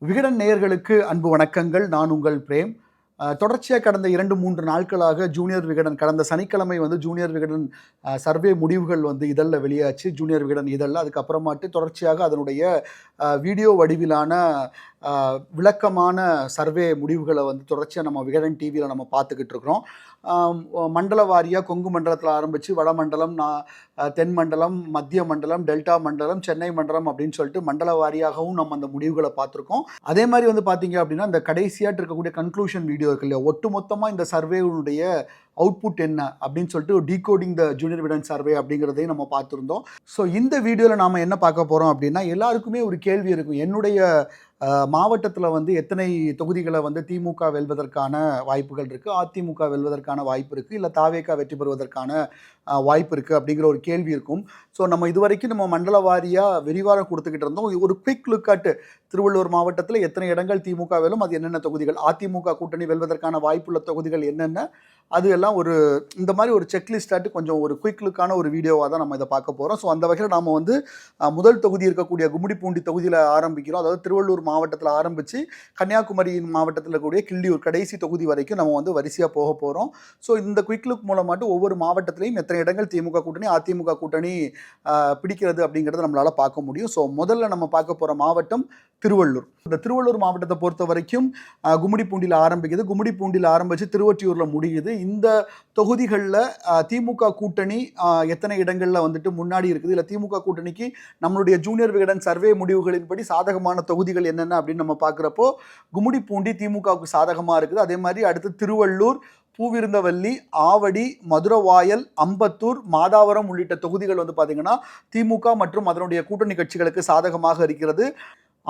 விகடன் நேயர்களுக்கு அன்பு வணக்கங்கள். நான் உங்கள் பிரேம். தொடர்ச்சியாக கடந்த 2-3 நாட்களாக ஜூனியர் விகடன் கடந்த சனிக்கிழமை ஜூனியர் விகடன் சர்வே முடிவுகள் இதழில் வெளியாச்சு. ஜூனியர் விகடன் இதழில். அதுக்கப்புறமாட்டு தொடர்ச்சியாக அதனுடைய வீடியோ வடிவிலான விளக்கமான சர்வே முடிவுகளை தொடர்ச்சியாக நம்ம விகடன் டிவியில் நம்ம பார்த்துக்கிட்டு இருக்கிறோம். மண்டல வாரியாக கொங்கு மண்டலத்தில் ஆரம்பித்து வடமண்டலம், தென் மண்டலம், மத்திய மண்டலம், டெல்டா மண்டலம், சென்னை மண்டலம் அப்படின்னு சொல்லிட்டு மண்டல வாரியாகவும் நம்ம அந்த முடிவுகளை பார்த்துருக்கோம். அதே மாதிரி பார்த்தீங்க அப்படின்னா இந்த கடைசியாக இருக்கக்கூடிய கன்க்ளூஷன் வீடியோ இருக்கு இல்லையா, ஒட்டுமொத்தமாக இந்த சர்வேவுடைய அவுட்புட் என்ன அப்படின்னு சொல்லிட்டு டீகோடிங் த ஜூனியர் விகடன் சர்வே அப்படிங்கிறதையும் நம்ம பார்த்துருந்தோம். ஸோ இந்த வீடியோவில் நாம் என்ன பார்க்க போகிறோம் அப்படின்னா, எல்லாருக்குமே ஒரு கேள்வி இருக்கும். என்னுடைய மாவட்டத்தில் எத்தனை தொகுதிகளை திமுக வெல்வதற்கான வாய்ப்புகள் இருக்குது, அதிமுக வெல்வதற்கான வாய்ப்பு இருக்குது, இல்லை தாவேகா வெற்றி பெறுவதற்கான வாய்ப்பு இருக்குது அப்படிங்கிற ஒரு கேள்வி இருக்கும். ஸோ நம்ம இதுவரைக்கும் நம்ம மண்டல வாரியாக விரிவாக கொடுத்துக்கிட்டு இருந்தோம். ஒரு குவிக் லுக் அட் திருவள்ளூர் மாவட்டத்தில் எத்தனை இடங்கள் திமுக வெல்லும், அது என்னென்ன தொகுதிகள், அதிமுக கூட்டணி வெல்வதற்கான வாய்ப்புள்ள தொகுதிகள் என்னென்ன, அது எல்லாம் இந்த மாதிரி ஒரு செக்லிஸ்டாட்டு கொஞ்சம் ஒரு குயிக் லுக்கான ஒரு வீடியோவாக தான் நம்ம இதை பார்க்க போகிறோம். ஸோ அந்த வகையில் நாம் முதல் தொகுதி இருக்கக்கூடிய கும்மிடிப்பூண்டி தொகுதியில் ஆரம்பிக்கிறோம். அதாவது திருவள்ளூர் மாவட்டத்தில் ஆரம்பித்து கன்னியாகுமரி மாவட்டத்தில் இருக்கக்கூடிய கிள்ளியூர் கடைசி தொகுதி வரைக்கும் நம்ம வரிசையாக போக போகிறோம். ஸோ இந்த குயிக் லுக் மூலமாட்டு ஒவ்வொரு மாவட்டத்திலையும் எத்தனை இடங்கள் திமுக கூட்டணி அதிமுக கூட்டணி பிடிக்கிறது அப்படிங்கிறத நம்மளால் பார்க்க முடியும். ஸோ முதல்ல நம்ம பார்க்க போகிற மாவட்டம் திருவள்ளூர். இந்த திருவள்ளூர் மாவட்டத்தை பொறுத்த வரைக்கும் கும்மிடிப்பூண்டியில் ஆரம்பிக்குது. கும்மிடிப்பூண்டியில் ஆரம்பித்து திருவொற்றியூரில் முடியுது. இந்த தொகுதிகளில் திமுக கூட்டணி எத்தனை இடங்களில் முன்னாடி இருக்குது, இல்லை திமுக கூட்டணிக்கு நம்மளுடைய ஜூனியர் விகடன் சர்வே முடிவுகளின்படி சாதகமான தொகுதிகள் என்னென்ன அப்படின்னு நம்ம பார்க்குறப்போ கும்மிடிப்பூண்டி திமுகவுக்கு சாதகமாக இருக்குது. அதே மாதிரி அடுத்து திருவள்ளூர், பூவிருந்தவல்லி, ஆவடி, மதுரவாயல், அம்பத்தூர், மாதாவரம் உள்ளிட்ட தொகுதிகள் பார்த்தீங்கன்னா திமுக மற்றும் அதனுடைய கூட்டணி கட்சிகளுக்கு சாதகமாக இருக்கிறது.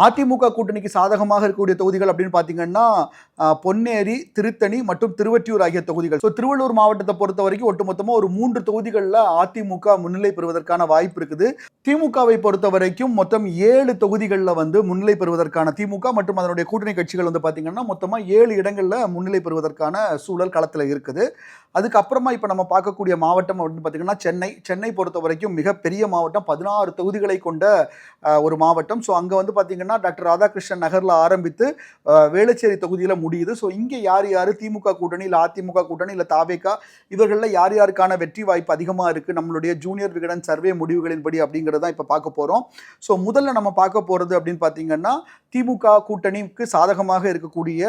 அதிமுக கூட்டணிக்கு சாதகமாக இருக்கக்கூடிய தொகுதிகள் அப்படின்னு பார்த்தீங்கன்னா பொன்னேரி, திருத்தணி மற்றும் திருவொற்றியூர் ஆகிய தொகுதிகள். ஸோ திருவள்ளூர் மாவட்டத்தை பொறுத்த வரைக்கும் ஒட்டுமொத்தமாக ஒரு 3 தொகுதிகளில் அதிமுக முன்னிலை பெறுவதற்கான வாய்ப்பு இருக்குது. திமுகவை பொறுத்த வரைக்கும் மொத்தம் 7 தொகுதிகளில் முன்னிலை பெறுவதற்கான திமுக மற்றும் அதனுடைய கூட்டணி கட்சிகள் பார்த்தீங்கன்னா மொத்தமாக 7 இடங்களில் முன்னிலை பெறுவதற்கான சூழல் களத்தில் இருக்குது. அதுக்கப்புறமா இப்போ நம்ம பார்க்கக்கூடிய மாவட்டம் அப்படின்னு பார்த்தீங்கன்னா சென்னை பொறுத்த வரைக்கும் மிகப்பெரிய மாவட்டம், 16 தொகுதிகளை கொண்ட ஒரு மாவட்டம். ஸோ அங்கே பார்த்தீங்கன்னா டாக்டர் ராதாகிருஷ்ணன் நகரில் ஆரம்பித்து வேளச்சேரி தொகுதியில் முடியுது. ஸோ இங்கே யார் யார் திமுக கூட்டணி, இல்லை அதிமுக கூட்டணி, இல்லை தாவேகா, இவர்களில் யார் யாருக்கான வெற்றி வாய்ப்பு அதிகமாக இருக்குது நம்மளுடைய ஜூனியர் விகடன் சர்வே முடிவுகளின்படி அப்படிங்கிறது தான் இப்போ பார்க்க போகிறோம். ஸோ முதல்ல நம்ம பார்க்க போகிறது அப்படின்னு பார்த்தீங்கன்னா திமுக கூட்டணிக்கு சாதகமாக இருக்கக்கூடிய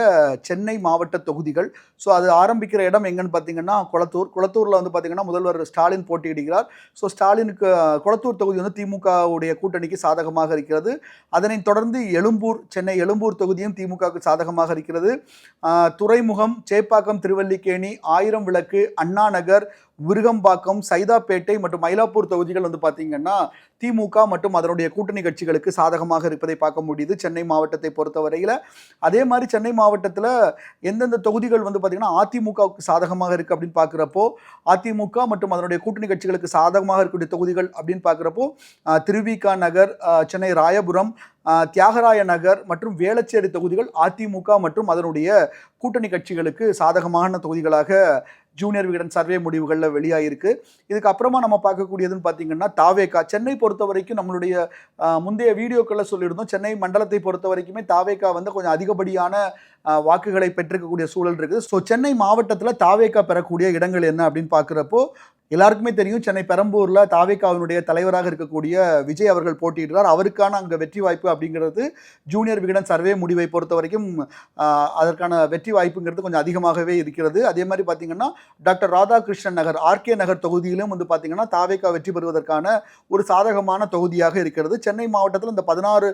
சென்னை மாவட்ட தொகுதிகள். ஸோ அது ஆரம்பிக்கிற இடம் எங்கன்னு பார்த்தீங்கன்னா குளத்தூரில் பார்த்தீங்கன்னா முதல்வர் ஸ்டாலின் போட்டியிடுகிறார். ஸோ ஸ்டாலினுக்கு குளத்தூர் தொகுதி திமுகவுடைய கூட்டணிக்கு சாதகமாக இருக்கிறது. அதனைத் தொடர்ந்து சென்னை எழும்பூர் தொகுதியும் திமுகவுக்கு சாதகமாக இருக்கிறது. துறைமுகம், சேப்பாக்கம், திருவல்லிக்கேணி, ஆயிரம் விளக்கு, அண்ணா நகர், விருகம்பாக்கம், சைதாப்பேட்டை மற்றும் மயிலாப்பூர் தொகுதிகள் பார்த்தீங்கன்னா திமுக மற்றும் அதனுடைய கூட்டணி கட்சிகளுக்கு சாதகமாக இருப்பதை பார்க்க முடியுது சென்னை மாவட்டத்தை பொறுத்தவரையில். அதே மாதிரி சென்னை மாவட்டத்தில் எந்தெந்த தொகுதிகள் பார்த்தீங்கன்னா அதிமுகவுக்கு சாதகமாக இருக்குது அப்படின்னு பார்க்குறப்போ, அதிமுக மற்றும் அதனுடைய கூட்டணி கட்சிகளுக்கு சாதகமாக இருக்கக்கூடிய தொகுதிகள் அப்படின்னு பார்க்குறப்போ திருவிக நகர், சென்னை ராயபுரம், தியாகராய நகர் மற்றும் வேளச்சேரி தொகுதிகள் அதிமுக மற்றும் அதனுடைய கூட்டணி கட்சிகளுக்கு சாதகமான தொகுதிகளாக ஜூனியர் விகடன் சர்வே முடிவுகளில் வெளியாகிருக்கு. இதுக்கப்புறமா நம்ம பார்க்கக்கூடியதுன்னு பார்த்தீங்கன்னா தாவேகா. சென்னை பொறுத்த வரைக்கும் நம்மளுடைய முந்தைய வீடியோக்களில் சொல்லியிருந்தோம், சென்னை மண்டலத்தை பொறுத்த வரைக்குமே தாவேகா கொஞ்சம் அதிகப்படியான வாக்குகளை பெற்றிருக்கக்கூடிய சூழல் இருக்குது. ஸோ சென்னை மாவட்டத்தில் தாவேகா பெறக்கூடிய இடங்கள் என்ன அப்படின்னு பார்க்குறப்போ எல்லாருக்குமே தெரியும், சென்னை பெரம்பூரில் தாவேகாவினுடைய தலைவராக இருக்கக்கூடிய விஜய் அவர்கள் போட்டியிடுறார். அவருக்கான அங்கே வெற்றி வாய்ப்பு அப்படிங்கிறது ஜூனியர் விகடன் சர்வே முடிவை பொறுத்த வரைக்கும் அதற்கான வெற்றி வாய்ப்புங்கிறது கொஞ்சம் அதிகமாகவே இருக்கிறது. அதே மாதிரி பார்த்தீங்கன்னா டாக்டர் ராதாகிருஷ்ணன் நகர், ஆர்கே நகர் தொகுதியிலும் பார்த்தீங்கன்னா தாவேகா வெற்றி பெறுவதற்கான ஒரு சாதகமான தொகுதியாக இருக்கிறது. சென்னை மாவட்டத்தில் இந்த 16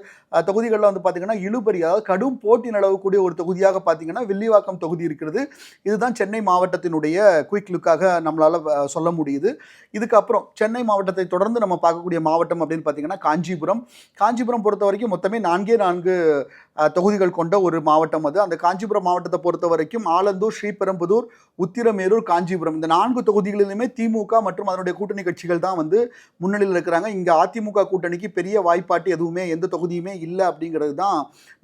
தொகுதிகளில் பார்த்தீங்கன்னா இழுபறி, அதாவது கடும் போட்டி நிலவக்கூடிய ஒரு தொகுதியாக பார்த்தீங்கன்னா வில்லிவாக்கம் தொகுதி இருக்கிறது. இதுதான் சென்னை மாவட்டத்தினுடைய குயிக் லுக்காக நம்மளால் சொல்ல முடியும். இதுக்கப்புறம் சென்னை மாவட்டத்தை தொடர்ந்து நம்ம பார்க்கக்கூடிய மாவட்டம் அப்படின்னு பார்த்தீங்கன்னா காஞ்சிபுரம் பொறுத்த வரைக்கும் மொத்தமே 4 தொகுதிகள் கொண்ட ஒரு மாவட்டம் அது. அந்த காஞ்சிபுரம் மாவட்டத்தை பொறுத்த வரைக்கும் ஆலந்தூர், ஸ்ரீபெரும்புதூர், உத்திரமேரூர், காஞ்சிபுரம் இந்த 4 தொகுதிகளிலுமே திமுக மற்றும் அதனுடைய கூட்டணி கட்சிகள் தான் முன்னணியில் இருக்கிறாங்க. இங்கே அதிமுக கூட்டணிக்கு பெரிய வாய்ப்பாட்டு எதுவுமே எந்த தொகுதியுமே இல்லை அப்படிங்கிறது தான்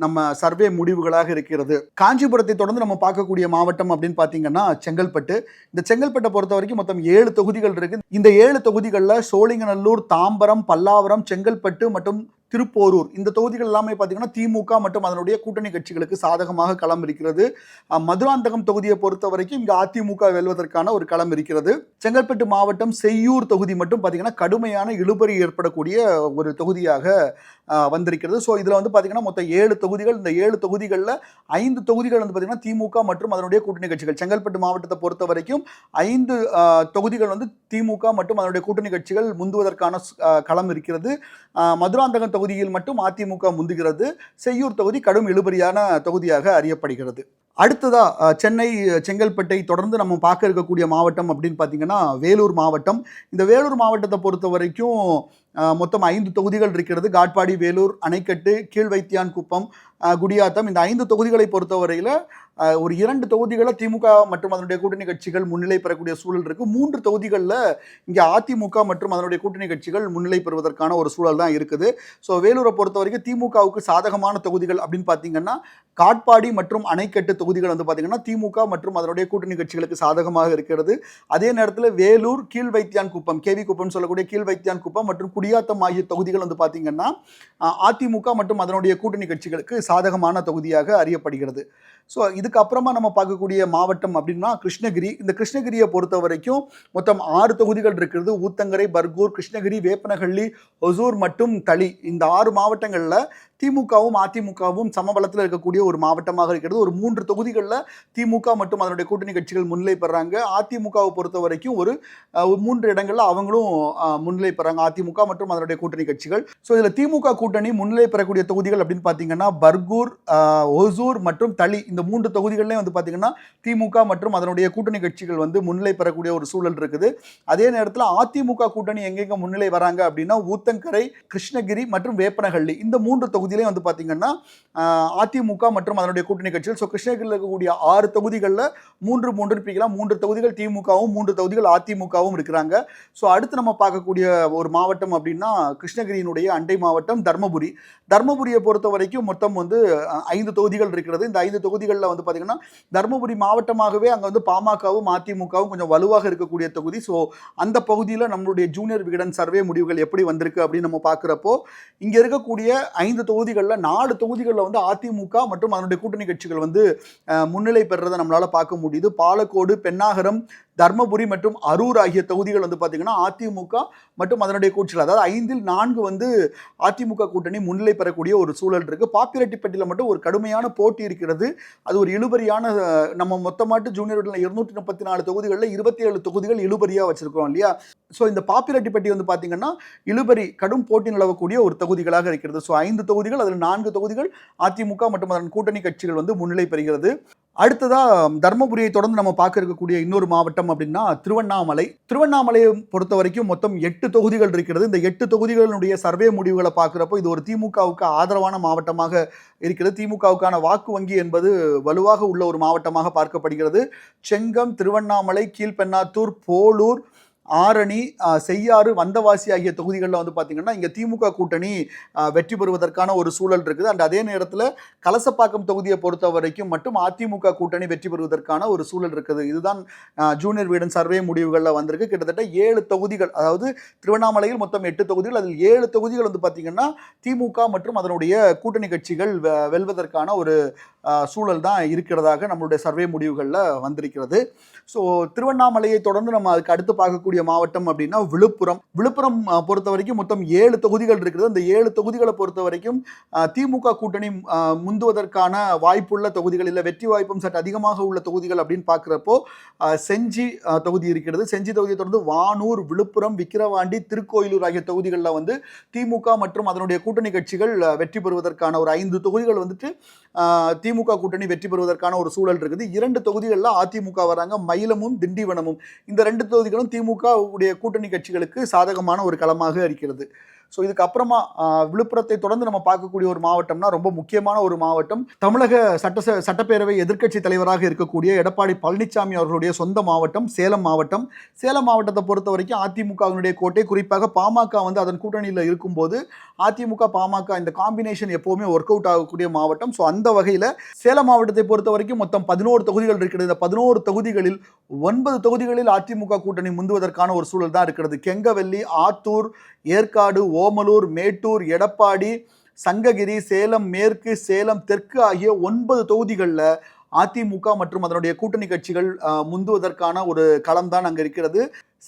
நம்ம சர்வே முடிவுகளாக இருக்கிறது. காஞ்சிபுரத்தை தொடர்ந்து நம்ம பார்க்கக்கூடிய மாவட்டம் அப்படின்னு பார்த்தீங்கன்னா செங்கல்பட்டு. இந்த செங்கல்பட்டை பொறுத்த வரைக்கும் மொத்தம் 7 தொகுதிகள் இருக்கு. இந்த 7 தொகுதிகளில் சோழிங்கநல்லூர், தாம்பரம், பல்லாவரம், செங்கல்பட்டு மற்றும் திருப்போரூர் இந்த தொகுதிகள் எல்லாமே பார்த்தீங்கன்னா திமுக மற்றும் அதனுடைய கூட்டணி கட்சிகளுக்கு சாதகமாக களம் இருக்கிறது. மதுராந்தகம் தொகுதியை பொறுத்த வரைக்கும் இங்கே அதிமுக வெல்வதற்கான ஒரு களம் இருக்கிறது. செங்கல்பட்டு மாவட்டம் செய்யூர் தொகுதி மட்டும் பார்த்தீங்கன்னா கடுமையான இழுபறி ஏற்படக்கூடிய ஒரு தொகுதியாக வந்திருக்கிறது. ஸோ இதில் வந்து பார்த்தீங்கன்னா மொத்தம் 7 தொகுதிகள். இந்த 7 தொகுதிகளில் 5 தொகுதிகள் வந்து பார்த்தீங்கன்னா திமுக மற்றும் அதனுடைய கூட்டணி கட்சிகள். செங்கல்பட்டு மாவட்டத்தை பொறுத்த வரைக்கும் 5 தொகுதிகள் வந்து திமுக மற்றும் அதனுடைய கூட்டணி கட்சிகள் முந்துவதற்கான களம் இருக்கிறது. மதுராந்தகம் தொகுதியில் மட்டும் அதிமுக முந்துகிறது. செய்யூர் தொகுதி கடும் இழுபறியான தொகுதியாக அறியப்படுகிறது. அடுத்ததா சென்னை செங்கல்பட்டை தொடர்ந்து நம்ம பார்க்க இருக்கக்கூடிய மாவட்டம் அப்படின்னு பார்த்தீங்கன்னா வேலூர் மாவட்டம். இந்த வேலூர் மாவட்டத்தை பொறுத்த வரைக்கும் மொத்தம் 5 தொகுதிகள் இருக்கிறது. காட்பாடி, வேலூர், அணைக்கட்டு, கீழ்வைத்தியான்குப்பம், குடியாத்தம் இந்த 5 தொகுதிகளை பொறுத்தவரையில் ஒரு 2 தொகுதிகளில் திமுக மற்றும் அதனுடைய கூட்டணி கட்சிகள் முன்னிலை பெறக்கூடிய சூழல் இருக்குது. 3 தொகுதிகளில் இங்கே அதிமுக மற்றும் அதனுடைய கூட்டணி கட்சிகள் முன்னிலை பெறுவதற்கான ஒரு சூழல் தான் இருக்குது. ஸோ வேலூரை பொறுத்த வரைக்கும் திமுகவுக்கு சாதகமான தொகுதிகள் அப்படின்னு பார்த்தீங்கன்னா காட்பாடி மற்றும் அணைக்கட்டு தொகுதிகள் வந்து பார்த்தீங்கன்னா திமுக மற்றும் அதனுடைய கூட்டணி கட்சிகளுக்கு சாதகமாக இருக்கிறது. அதே நேரத்தில் வேலூர், கீழ்வைத்தியான்குப்பம், கேவி குப்பம் சொல்லக்கூடிய கீழ்வைத்தியான்குப்பம் மற்றும் குடியாத்தம் ஆகிய தொகுதிகள் வந்து பார்த்தீங்கன்னா அதிமுக மற்றும் அதனுடைய கூட்டணி கட்சிகளுக்கு சாதகமான தொகுதியாக அறியப்படுகிறது. ஸோ இதுக்கப்புறமா நம்ம பார்க்கக்கூடிய மாவட்டம் அப்படின்னா கிருஷ்ணகிரி. இந்த கிருஷ்ணகிரியை பொறுத்த வரைக்கும் மொத்தம் 6 தொகுதிகள் இருக்கிறது. ஊத்தங்கரை, பர்கூர், கிருஷ்ணகிரி, வேப்பனஹள்ளி, ஒசூர் மற்றும் தளி இந்த 6 மாவட்டங்களில் திமுகவும் அதிமுகவும் சமபலத்தில் இருக்கக்கூடிய ஒரு மாவட்டமாக இருக்கிறது. ஒரு 3 தொகுதிகளில் திமுக மற்றும் அதனுடைய கூட்டணி கட்சிகள் முன்னிலை பெறாங்க. அதிமுகவை பொறுத்த வரைக்கும் ஒரு 3 இடங்களில் அவங்களும் முன்னிலை பெறாங்க, அதிமுக மற்றும் அதனுடைய கூட்டணி கட்சிகள். ஸோ இதில் திமுக கூட்டணி முன்னிலை பெறக்கூடிய தொகுதிகள் அப்படின்னு பார்த்தீங்கன்னா பர்கூர், ஒசூர் மற்றும் தளி இந்த 3 தொகுதிகள்லேயும் வந்து பார்த்தீங்கன்னா திமுக மற்றும் அதனுடைய கூட்டணி கட்சிகள் வந்து முன்னிலை பெறக்கூடிய ஒரு சூழல் இருக்குது. அதே நேரத்தில் அதிமுக கூட்டணி எங்கெங்க முன்னிலை வராங்க அப்படின்னா ஊத்தங்கரை, கிருஷ்ணகிரி மற்றும் வேப்பனஹள்ளி இந்த 3 தொகுதியிலையும் வந்து பார்த்தீங்கன்னா அதிமுக மற்றும் அதனுடைய கூட்டணி கட்சிகள். ஸோ கிருஷ்ணகிரியில் இருக்கக்கூடிய 6 தொகுதிகளில் 3 பிரிக்கலாம். 3 தொகுதிகள் திமுகவும் 3 தொகுதிகள் அதிமுகவும் இருக்கிறாங்க. ஸோ அடுத்து நம்ம பார்க்கக்கூடிய ஒரு மாவட்டம் அப்படின்னா கிருஷ்ணகிரியினுடைய அண்டை மாவட்டம் தர்மபுரி. தர்மபுரியை பொறுத்த வரைக்கும் மொத்தம் வந்து 5 தொகுதிகள் இருக்கிறது. இந்த 5 தொகுதிகளில் வந்து பார்த்தீங்கன்னா தர்மபுரி மாவட்டமாகவே அங்கே வந்து பாமகவும் அதிமுகவும் கொஞ்சம் வலுவாக இருக்கக்கூடிய தொகுதி. ஸோ அந்த பகுதியில் நம்மளுடைய ஜூனியர் விகடன் சர்வே முடிவுகள் எப்படி வந்திருக்கு அப்படின்னு நம்ம பார்க்குறப்போ இங்கே இருக்கக்கூடிய 5 தொகுதிகளில் 4 தொகுதிகளில் வந்து அதிமுக மற்றும் அதனுடைய கூட்டணி கட்சிகள் வந்து முன்னிலை பெறுறதை நம்மளால் பார்க்க முடியுது. பாலக்கோடு, பென்னாகரம், தர்மபுரி மற்றும் அரூர் ஆகிய தொகுதிகள் வந்து பார்த்தீங்கன்னா அதிமுக மற்றும் அதனுடைய கூட்டணிகள், அதாவது 5இல் 4 வந்து அதிமுக கூட்டணி முன்னிலை பெறக்கூடிய ஒரு சூழல் இருக்கு. பாப்பிரெட்டிப்பட்டியில் மட்டும் ஒரு கடுமையான போட்டி இருக்கிறது. அது ஒரு இழுபறியான, நம்ம மொத்தமாட்டு ஜூனியர் 234 தொகுதிகளில் 27 தொகுதிகள் இழுபறியாக வச்சிருக்கிறோம் இல்லையா. ஸோ இந்த பாப்பிரெட்டிப்பட்டி வந்து பார்த்தீங்கன்னா இழுபறி கடும் போட்டி நிலவக்கூடிய ஒரு தொகுதிகளாக இருக்கிறது. ஸோ 5 தொகுதிகள், அதில் 4 தொகுதிகள் அதிமுக மற்றும் அதன் கூட்டணி கட்சிகள் வந்து முன்னிலை பெறுகிறது. அடுத்ததா தர்மபுரியை தொடர்ந்து நம்ம பார்க்க இருக்கக்கூடிய இன்னொரு மாவட்டம் அப்படின்னா திருவண்ணாமலை. திருவண்ணாமலையை பொறுத்த வரைக்கும் மொத்தம் 8 தொகுதிகள் இருக்கிறது. இந்த 8 தொகுதிகளுடைய சர்வே முடிவுகளை பார்க்குறப்போ இது ஒரு திமுகவுக்கு ஆதரவான மாவட்டமாக இருக்கிறது. திமுகவுக்கான வாக்கு வங்கி என்பது வலுவாக உள்ள ஒரு மாவட்டமாக பார்க்கப்படுகிறது. செங்கம், திருவண்ணாமலை, கீழ்பெண்ணாத்தூர், போலூர், ஆரணி, செய்யாறு, வந்தவாசி ஆகிய தொகுதிகளில் வந்து பார்த்தீங்கன்னா இங்கே திமுக கூட்டணி வெற்றி பெறுவதற்கான ஒரு சூழல் இருக்குது. அண்ட் அதே நேரத்தில் கலசப்பாக்கம் தொகுதியை பொறுத்த வரைக்கும் மட்டும் அதிமுக கூட்டணி வெற்றி பெறுவதற்கான ஒரு சூழல் இருக்குது. இதுதான் ஜூனியர் விகடன் சர்வே முடிவுகளில் வந்திருக்கு. கிட்டத்தட்ட 7 தொகுதிகள், அதாவது திருவண்ணாமலையில் மொத்தம் 8 தொகுதிகள், அதில் 7 தொகுதிகள் வந்து பார்த்தீங்கன்னா திமுக மற்றும் அதனுடைய கூட்டணி கட்சிகள் வெல்வதற்கான ஒரு சூழல் தான் இருக்கிறதாக நம்மளுடைய சர்வே முடிவுகளில் வந்திருக்கிறது. ஸோ திருவண்ணாமலையை தொடர்ந்து நம்ம அதுக்கு அடுத்து பார்க்கக்கூடிய மாவட்டம் அப்படின்னா விழுப்புரம். விழுப்புரம் பொறுத்த வரைக்கும் மொத்தம் 7 தொகுதிகள் இருக்கிறது. அந்த 7 தொகுதிகளை பொறுத்த வரைக்கும் திமுக கூட்டணி முந்துவதற்கான வாய்ப்புள்ள தொகுதிகள், இல்லை வெற்றி வாய்ப்பும் சற்று அதிகமாக உள்ள தொகுதிகள் அப்படின்னு பார்க்குறப்போ செஞ்சி தொகுதி இருக்கிறது. செஞ்சி தொகுதியை தொடர்ந்து வானூர், விழுப்புரம், விக்கிரவாண்டி, திருக்கோயிலூர் ஆகிய தொகுதிகளில் வந்து திமுக மற்றும் அதனுடைய கூட்டணி கட்சிகள் வெற்றி பெறுவதற்கான ஒரு 5 தொகுதிகள் வந்துட்டு திமுக கூட்டணி வெற்றி பெறுவதற்கான ஒரு சூழல் இருக்குது. 2 தொகுதிகளில் அதிமுக வராங்க, மயிலமும் திண்டிவனமும். இந்த 2 தொகுதிகளும் திமுக உடைய கூட்டணி கட்சிகளுக்கு சாதகமான ஒரு களமாக இருக்கிறது. ஸோ இதுக்கப்புறமா விழுப்புரத்தை தொடர்ந்து நம்ம பார்க்கக்கூடிய ஒரு மாவட்டம்னா ரொம்ப முக்கியமான ஒரு மாவட்டம், தமிழக சட்டப்பேரவை எதிர்க்கட்சி தலைவராக இருக்கக்கூடிய எடப்பாடி பழனிசாமி அவர்களுடைய சொந்த மாவட்டம் சேலம் மாவட்டம். சேலம் மாவட்டத்தை பொறுத்த வரைக்கும் அதிமுகவினுடைய கோட்டை. குறிப்பாக பாமக வந்து அதன் கூட்டணியில் இருக்கும்போது அதிமுக பாமக இந்த காம்பினேஷன் எப்போவுமே ஒர்க் அவுட் ஆகக்கூடிய மாவட்டம். ஸோ அந்த வகையில் சேலம் மாவட்டத்தை பொறுத்த வரைக்கும் மொத்தம் 11 தொகுதிகள் இருக்கிறது. இந்த 11 தொகுதிகளில் 9 தொகுதிகளில் அதிமுக கூட்டணி முந்துவதற்கான ஒரு சூழல் தான் இருக்கிறது. கெங்கவல்லி, ஆத்தூர், ஏற்காடு, ஓமலூர், மேட்டூர், எடப்பாடி, சங்ககிரி, சேலம் மேற்கு, சேலம் தெற்கு ஆகிய 9 தொகுதிகளில் அதிமுக மற்றும் அதனுடைய கூட்டணி கட்சிகள் முந்துவதற்கான ஒரு களம் தான் அங்க இருக்கிறது.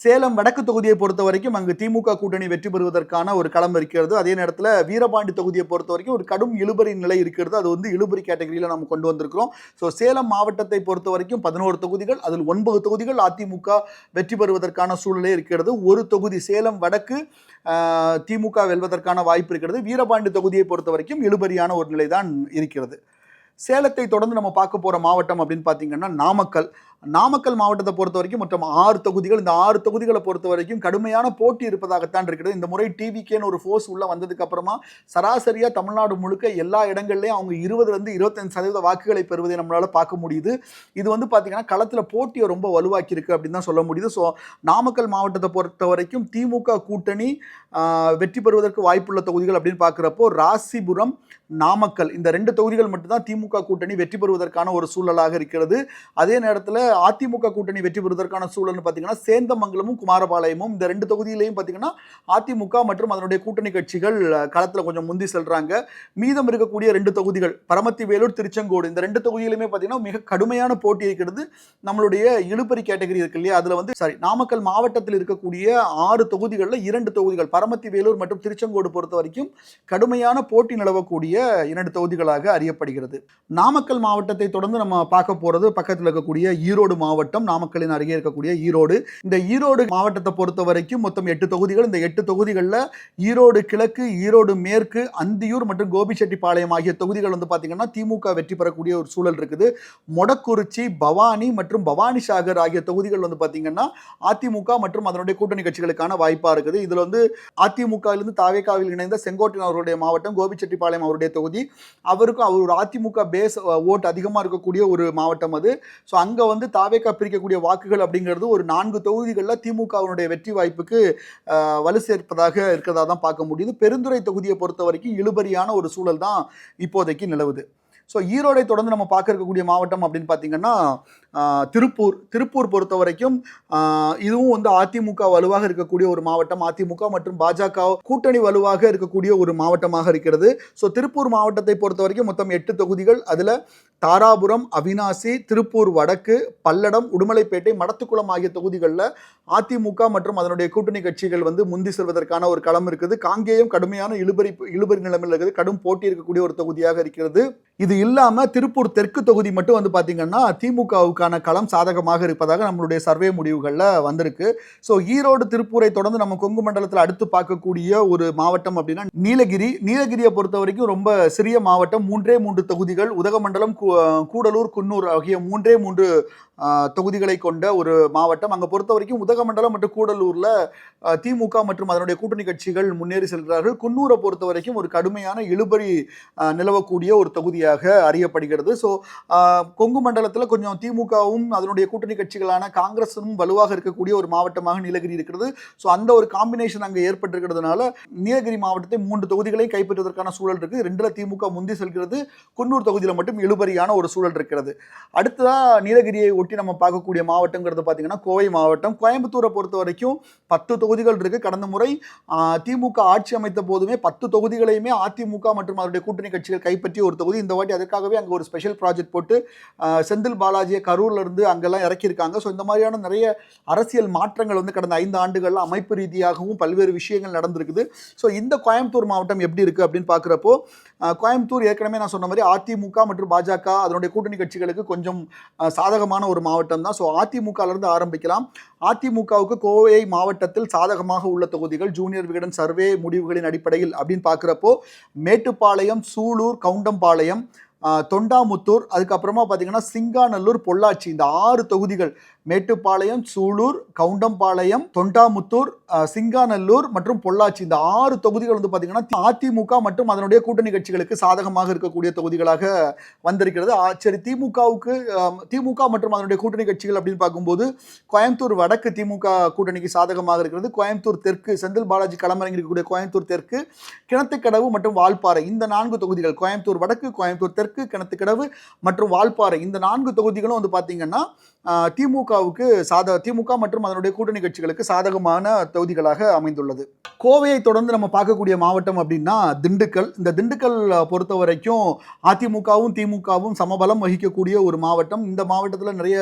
சேலம் வடக்கு தொகுதியை பொறுத்த வரைக்கும் அங்கு திமுக கூட்டணி வெற்றி பெறுவதற்கான ஒரு களம் இருக்கிறது. அதே நேரத்தில் வீரபாண்டி தொகுதியை பொறுத்த வரைக்கும் ஒரு கடும் இழுபறி நிலை இருக்கிறது. அது வந்து இழுபறி கேட்டகரியில் நம்ம கொண்டு வந்திருக்கிறோம். ஸோ சேலம் மாவட்டத்தை பொறுத்த வரைக்கும் 11 தொகுதிகள், அதில் 9 தொகுதிகள் அதிமுக வெற்றி பெறுவதற்கான சூழ்நிலை இருக்கிறது. ஒரு தொகுதி சேலம் வடக்கு திமுக வெல்வதற்கான வாய்ப்பு இருக்கிறது. வீரபாண்டி தொகுதியை பொறுத்த வரைக்கும் இழுபறியான ஒரு நிலை தான் இருக்கிறது. சேலத்தை தொடர்ந்து நம்ம பார்க்க போற மாவட்டம் அப்படின்னு பார்த்தீங்கன்னா நாமக்கல் மாவட்டத்தை பொறுத்த வரைக்கும் மொத்தம் 6 தொகுதிகள். இந்த 6 தொகுதிகளை பொறுத்த வரைக்கும் கடுமையான போட்டி இருப்பதாகத்தான் இருக்கிறது. இந்த முறை டிவிகேன்னு ஒரு ஃபோர்ஸ் உள்ள வந்ததுக்கு அப்புறமா சராசரியா தமிழ்நாடு முழுக்க எல்லா இடங்கள்லயும் அவங்க 20-25% வாக்குகளை பெறுவதை நம்மளால பார்க்க முடியுது. இது வந்து பார்த்தீங்கன்னா களத்தில் போட்டியை ரொம்ப வலுவாக்கி இருக்கு அப்படின்னு தான் சொல்ல முடியுது. ஸோ நாமக்கல் மாவட்டத்தை பொறுத்த வரைக்கும் திமுக கூட்டணி வெற்றி பெறுவதற்கு வாய்ப்புள்ள தொகுதிகள் அப்படின்னு பார்க்குறப்போ ராசிபுரம், நாமக்கல் இந்த 2 தொகுதிகள் மட்டும்தான் திமுக கூட்டணி வெற்றி பெறுவதற்கான ஒரு சூழலாக இருக்கிறது. அதே நேரத்தில் அதிமுக கூட்டணி வெற்றி பெறுவதற்கான சூழல்னு பார்த்தீங்கன்னா சேந்தமங்கலமும் குமாரபாளையமும் இந்த 2 தொகுதியிலையும் பார்த்தீங்கன்னா அதிமுக மற்றும் அதனுடைய கூட்டணி கட்சிகள் களத்தில் கொஞ்சம் முந்தி செல்றாங்க. மீதம் இருக்கக்கூடிய 2 தொகுதிகள் பரமத்தி வேலூர், திருச்செங்கோடு இந்த 2 தொகுதியிலுமே பார்த்தீங்கன்னா மிக கடுமையான போட்டி இருக்கிறது. நம்மளுடைய இழுபறி கேட்டகரி இருக்கு இல்லையா, அதில் வந்து நாமக்கல் மாவட்டத்தில் இருக்கக்கூடிய 6 தொகுதிகளில் 2 தொகுதிகள் பரமத்தி வேலூர் மற்றும் திருச்செங்கோடு பொறுத்த வரைக்கும் கடுமையான போட்டி நிலவக்கூடிய 2 தொகுதிகளாக அறியப்படுகிறது. நாமக்கல் மாவட்டத்தை தொடர்ந்து நம்ம பார்க்க போறது பக்கத்தில் இருக்கக்கூடிய ஈரோடு மாவட்டம், நாமக்கலின் அருகே இருக்கக்கூடிய ஈரோடு. இந்த ஈரோடு மாவட்டத்தை பொறுத்த வரைக்கும் மொத்தம் 8 தொகுதிகள். இந்த 8 தொகுதிகளில் ஈரோடு கிழக்கு, ஈரோடு மேற்கு, அந்தியூர் மற்றும் கோபிச்செட்டிப்பாளையம் ஆகிய தொகுதிகள் வந்து பார்த்தீங்கன்னா திமுக வெற்றி பெறக்கூடிய ஒரு சூழல் இருக்குது. மொடக்குறிச்சி, பவானி மற்றும் பவானி சாகர் ஆகிய தொகுதிகள் வந்து பார்த்தீங்கன்னா அதிமுக மற்றும் அதனுடைய கூட்டணி கட்சிகளுக்கான வாய்ப்பாக இருக்குது. இதில் வந்து அதிமுகவிலிருந்து தாவேகாவில் இணைந்த செங்கோட்டையன் அவருடைய மாவட்டம், கோபிச்செட்டிப்பாளையம் அவருடைய தொகுதி, அவருக்கும் அவர் ஒரு அதிமுக பேஸ் ஓட் அதிகமாக இருக்கக்கூடிய ஒரு மாவட்டம் அது. ஸோ அங்கே வந்து தாவேகா பிரிக்கக்கூடிய வாக்குகள் அப்படிங்கிறது ஒரு 4 தொகுதிகளில் திமுகவினுடைய வெற்றி வாய்ப்புக்கு வலு சேர்ப்பதாக இருக்கிறதா தான் பார்க்க முடியுது. பெருந்துறை தொகுதியை பொறுத்த வரைக்கும் இழுபறியான ஒரு சூழல் தான் இப்போதைக்கு நிலவுது. ஸோ ஈரோடை தொடர்ந்து நம்ம பார்க்க இருக்கக்கூடிய மாவட்டம் அப்படின்னு பார்த்தீங்கன்னா திருப்பூர் பொறுத்த வரைக்கும் இதுவும் வந்து அதிமுக வலுவாக இருக்கக்கூடிய ஒரு மாவட்டம். அதிமுக மற்றும் பாஜக கூட்டணி வலுவாக இருக்கக்கூடிய ஒரு மாவட்டமாக இருக்கிறது. ஸோ திருப்பூர் மாவட்டத்தை பொறுத்த வரைக்கும் மொத்தம் 8 தொகுதிகள். அதில் தாராபுரம், அவினாசி, திருப்பூர் வடக்கு, பல்லடம், உடுமலைப்பேட்டை, மடத்துக்குளம் ஆகிய தொகுதிகளில் அதிமுக மற்றும் அதனுடைய கூட்டணி கட்சிகள் வந்து முந்தி செல்வதற்கான ஒரு களம் இருக்குது. காங்கேயம் கடுமையான இழுபறி நிலைமையில் இருக்குது. கடும் போட்டி இருக்கக்கூடிய ஒரு தொகுதியாக இருக்கிறது. இது இல்லாமல் திருப்பூர் தெற்கு தொகுதி மட்டும் வந்து பார்த்தீங்கன்னா திமுகவுக்கான களம் சாதகமாக இருப்பதாக நம்மளுடைய சர்வே முடிவுகளில் வந்திருக்கு. ஸோ ஈரோடு, திருப்பூரை தொடர்ந்து நம்ம கொங்கு மண்டலத்தில் அடுத்து பார்க்கக்கூடிய ஒரு மாவட்டம் அப்படின்னா நீலகிரியை பொறுத்த வரைக்கும் ரொம்ப சிறிய மாவட்டம். 3 தொகுதிகள். உதகமண்டலம், கூடலூர், குன்னூர் ஆகிய 3 தொகுதிகளை கொண்ட ஒரு மாவட்டம். அங்கே பொறுத்த வரைக்கும் உதகமண்டலம் மற்றும் கூடலூரில் திமுக மற்றும் அதனுடைய கூட்டணி கட்சிகள் முன்னேறி செல்கிறார்கள். குன்னூரை பொறுத்த வரைக்கும் ஒரு கடுமையான இழுபறி நிலவக்கூடிய ஒரு தொகுதியாக அறியப்படுகிறது. ஸோ கொங்கு மண்டலத்தில் கொஞ்சம் திமுகவும் அதனுடைய கூட்டணி கட்சிகளான காங்கிரஸும் வலுவாக இருக்கக்கூடிய ஒரு மாவட்டமாக நீலகிரி இருக்கிறது. ஸோ அந்த ஒரு காம்பினேஷன் அங்கே ஏற்பட்டிருக்கிறதுனால நீலகிரி மாவட்டத்தை 3 தொகுதிகளையும் கைப்பற்றுவதற்கான சூழல் இருக்குது. 2ல் திமுக முந்தி செல்கிறது. குன்னூர் தொகுதியில் மட்டும் இழுபறியான ஒரு சூழல் இருக்கிறது. அடுத்ததாக நீலகிரியை ஒட்டி நம்ம பார்க்கக்கூடிய மாவட்டங்கிறது பார்த்தீங்கன்னா கோவை மாவட்டம். கோயம்புத்தூரை பொறுத்த வரைக்கும் 10 தொகுதிகள் இருக்கு. கடந்த முறை திமுக ஆட்சி அமைத்த போதுமே 10 தொகுதிகளையுமே அதிமுக மற்றும் அதனுடைய கூட்டணி கட்சிகள் கைப்பற்றிய ஒரு தொகுதி. இந்த வாட்டி அதற்காகவே அங்கே ஒரு ஸ்பெஷல் ப்ராஜெக்ட் போட்டு செந்தில் பாலாஜியை கரூர்ல இருந்து அங்கெல்லாம் இறக்கியிருக்காங்க. ஸோ இந்த மாதிரியான நிறைய அரசியல் மாற்றங்கள் வந்து கடந்த 5 ஆண்டுகளில் அமைப்பு ரீதியாகவும் பல்வேறு விஷயங்கள் நடந்திருக்குது. ஸோ இந்த கோயம்புத்தூர் மாவட்டம் எப்படி இருக்கு அப்படின்னு பார்க்குறப்போ கோயம்புத்தூர் ஏற்கனவே நான் சொன்ன மாதிரி அதிமுக மற்றும் பாஜக அதனுடைய கூட்டணி கட்சிகளுக்கு கொஞ்சம் சாதகமான ஒரு மாவட்டம் தான். ஸோ அதிமுகலேருந்து ஆரம்பிக்கலாம். அதிமுகவுக்கு கோவை மாவட்டத்தில் சாதகமாக உள்ள தொகுதிகள் ஜூனியர் விகடன் சர்வே முடிவுகளின் அடிப்படையில் அப்படின்னு பார்க்குறப்போ மேட்டுப்பாளையம், சூலூர், கவுண்டம்பாளையம், தொண்டாமுத்தூர், அதுக்கப்புறமா பார்த்தீங்கன்னா சிங்காநல்லூர், பொள்ளாச்சி இந்த 6 தொகுதிகள் மேட்டுப்பாளையம், சூலூர், கவுண்டம்பாளையம், தொண்டாமுத்தூர், சிங்காநல்லூர் மற்றும் பொள்ளாச்சி இந்த 6 தொகுதிகள் வந்து பார்த்தீங்கன்னா அதிமுக மற்றும் அதனுடைய கூட்டணி கட்சிகளுக்கு சாதகமாக இருக்கக்கூடிய தொகுதிகளாக வந்திருக்கிறது. சரி, திமுக மற்றும் அதனுடைய கூட்டணி கட்சிகள் அப்படின்னு பார்க்கும்போது கோயம்புத்தூர் வடக்கு திமுக கூட்டணிக்கு சாதகமாக இருக்கிறது. கோயம்புத்தூர் தெற்கு செந்தில் பாலாஜி களமிறங்கி இருக்கக்கூடிய கோயம்புத்தூர் தெற்கு, கிணத்துக்கடவு மற்றும் வால்பாறை இந்த 4 தொகுதிகள் கோயம்புத்தூர் வடக்கு, கோயம்புத்தூர் தெற்கு, தெற்கு, கிணத்துக்கடவு மற்றும் வால்பாறை இந்த 4 தொகுதிகளும் வந்து பார்த்தீங்கன்னா திமுக மற்றும் அதனுடைய கூட்டணி கட்சிகளுக்கு சாதகமான தொகுதிகளாக அமைந்துள்ளது. கோவையை தொடர்ந்து நம்ம பார்க்கக்கூடிய மாவட்டம் அப்படின்னா திண்டுக்கல். இந்த திண்டுக்கல் பொறுத்த வரைக்கும் அதிமுகவும் திமுகவும் சமபலம் வகிக்கக்கூடிய ஒரு மாவட்டம். இந்த மாவட்டத்தில் நிறைய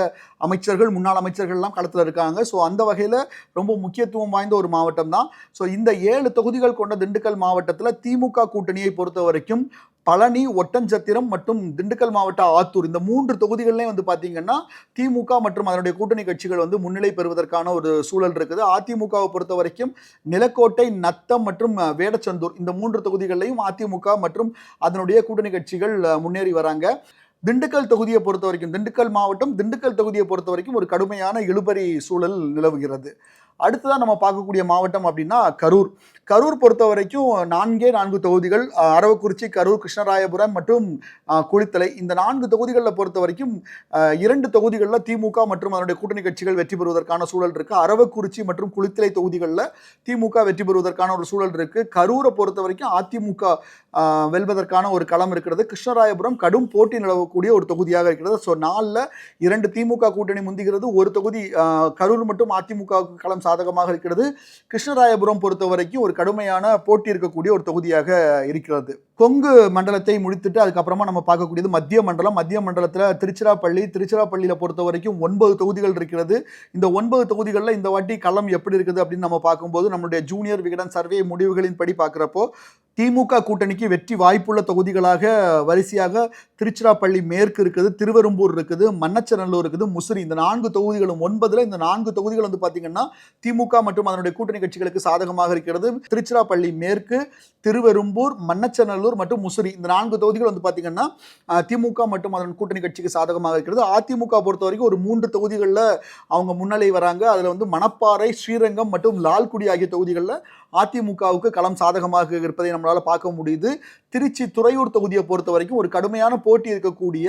அமைச்சர்கள், முன்னாள் அமைச்சர்கள்லாம் களத்தில் இருக்காங்க. ஸோ அந்த வகையில் ரொம்ப முக்கியத்துவம் வாய்ந்த ஒரு மாவட்டம் தான். ஸோ இந்த 7 தொகுதிகள் கொண்ட திண்டுக்கல் மாவட்டத்தில் திமுக கூட்டணியை பொறுத்த வரைக்கும் பழனி, ஒட்டன்சத்திரம் மற்றும் திண்டுக்கல் மாவட்ட ஆத்தூர் இந்த 3 தொகுதிகள்லையும் வந்து பார்த்தீங்கன்னா திமுக மற்றும் அதனுடைய கூட்டணி கட்சிகள் வந்து முன்னிலை பெறுவதற்கான ஒரு சூழல் இருக்குது. அதிமுகவை பொறுத்த வரைக்கும் நிலக்கோட்டை, நத்தம் மற்றும் வேடச்சந்தூர் இந்த 3 தொகுதிகளையும் அதிமுக மற்றும் அதனுடைய கூட்டணி கட்சிகள் முன்னேறி வராங்க. திண்டுக்கல் தொகுதியை பொறுத்த வரைக்கும் திண்டுக்கல் மாவட்டம் திண்டுக்கல் தொகுதியை பொறுத்த வரைக்கும் ஒரு கடுமையான இழுபறி சூழல் நிலவுகிறது. அடுத்ததான் நம்ம பார்க்கக்கூடிய மாவட்டம் அப்படின்னா கரூர். கரூர் பொறுத்த வரைக்கும் 4 தொகுதிகள், அரவக்குறிச்சி, கரூர், கிருஷ்ணராயபுரம் மற்றும் குளித்தலை இந்த 4 தொகுதிகளில் பொறுத்த வரைக்கும் 2 தொகுதிகளில் திமுக மற்றும் அதனுடைய கூட்டணி கட்சிகள் வெற்றி பெறுவதற்கான சூழல் இருக்கு. அரவக்குறிச்சி மற்றும் குளித்தலை தொகுதிகளில் திமுக வெற்றி பெறுவதற்கான ஒரு சூழல் இருக்கு. கரூரை பொறுத்த வரைக்கும் அதிமுக வெல்வதற்கான ஒரு களம் இருக்கிறது. கிருஷ்ணராயபுரம் கடும் போட்டி நிலவக்கூடிய ஒரு தொகுதியாக இருக்கிறது. ஸோ 4ல் 2 திமுக கூட்டணி முந்துகிறது. ஒரு தொகுதி கரூர் மற்றும் அதிமுக களம் சாதகமாக இருக்கிறது. கிருஷ்ணராயபுரம் பொறுத்த வரைக்கும் ஒரு கடுமையான போட்டி இருக்கக்கூடிய ஒரு தொகுதியாக இருக்கிறது. கொங்கு மண்டலத்தை முடித்துட்டு அதுக்கப்புறமா நம்ம பார்க்கக்கூடியது மத்திய மண்டலம். மத்திய மண்டலத்தில் திருச்சிராப்பள்ளியில் பொறுத்த வரைக்கும் 9 தொகுதிகள் இருக்கிறது. இந்த 9 தொகுதிகளில் இந்த வாட்டி களம் எப்படி இருக்குது அப்படின்னு நம்ம பார்க்கும்போது நம்மளுடைய ஜூனியர் விகடன் சர்வே முடிவுகளின் படி பார்க்குறப்போ திமுக கூட்டணிக்கு வெற்றி வாய்ப்புள்ள தொகுதிகளாக வரிசையாக திருச்சிராப்பள்ளி மேற்கு இருக்குது, திருவெரும்பூர் இருக்குது, மண்ணச்சநல்லூர் இருக்குது, முசிறி இந்த 4 தொகுதிகளும் 9ல் இந்த 4 தொகுதிகள் வந்து பார்த்தீங்கன்னா திமுக மற்றும் அதனுடைய கூட்டணி கட்சிகளுக்கு சாதகமாக இருக்கிறது. திருச்சிராப்பள்ளி மேற்கு, திருவெரும்பூர், மண்ணச்சநல்லூர் மற்றும் முசிறி இந்த 4 தொகுதிகள் வந்து பார்த்தீங்கன்னா திமுக மற்றும் அதன் கூட்டணி கட்சிக்கு சாதகமாக இருக்கிறது. அதிமுக பொறுத்த வரைக்கும் ஒரு 3 தொகுதிகளில் அவங்க முன்னிலை வராங்க. அதில் வந்து மணப்பாறை, ஸ்ரீரங்கம் மற்றும் லால்குடி ஆகிய தொகுதிகளில் அதிமுகவுக்கு களம் சாதகமாக இருப்பதை நம்மளால் பார்க்க முடியுது. திருச்சி, துறையூர் தொகுதியை பொறுத்த வரைக்கும் ஒரு கடுமையான போட்டி இருக்கக்கூடிய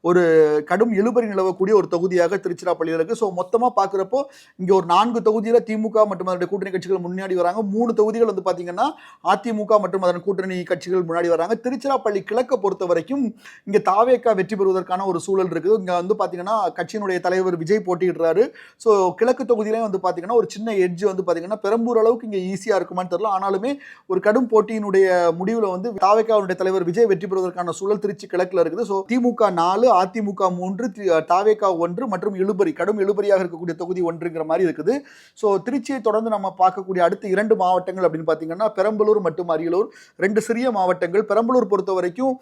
ஒரு கடும் இழுபறி நிலவக்கூடிய ஒரு தொகுதியாக திருச்சிராப்பள்ளியில் இருக்குது. ஸோ மொத்தமாக பார்க்குறப்போ இங்கே ஒரு 4 தொகுதியில் திமுக மற்றும் அதனுடைய கூட்டணி கட்சிகள் முன்னாடி வராங்க. 3 தொகுதிகள் வந்து பார்த்தீங்கன்னா அதிமுக மற்றும் அதன் கூட்டணி கட்சிகள் முன்னாடி வராங்க. திருச்சிராப்பள்ளி கிழக்கை பொறுத்த வரைக்கும் இங்கே தாவேகா வெற்றி பெறுவதற்கான ஒரு சூழல் இருக்குது. இங்கே வந்து பார்த்தீங்கன்னா கட்சியினுடைய தலைவர் விஜய் போட்டியிடுறாரு. ஸோ கிழக்கு தொகுதியிலே வந்து பார்த்தீங்கன்னா ஒரு சின்ன எட்ஜ் வந்து பார்த்தீங்கன்னா பெரம்பூர் அளவுக்கு இங்கே ஈஸியாக இருக்குமான்னு தெரியல. ஆனாலுமே ஒரு கடும் போட்டியினுடைய முடிவில் வந்து தாவேகாவுடைய தலைவர் விஜய் வெற்றி பெறுவதற்கான சூழல் திருச்சி கிழக்குல இருக்குது. ஸோ திமுக 4, அதிமுக 3, தாவேகா 1 மற்றும் கடும் இழுபறியாக இருக்கக்கூடிய தொகுதி 1ங்கிற மாதிரி இருக்குது. ஸோ திருச்சியை தொடர்ந்து நம்ம பார்க்கக்கூடிய அடுத்த 2 மாவட்டங்கள் அப்படின்னு பார்த்தீங்கன்னா பெரம்பலூர் மற்றும் அரியலூர் 2 சிறிய மாவட்டங்கள். பெரம்பலூர் பொறுத்த வரைக்கும்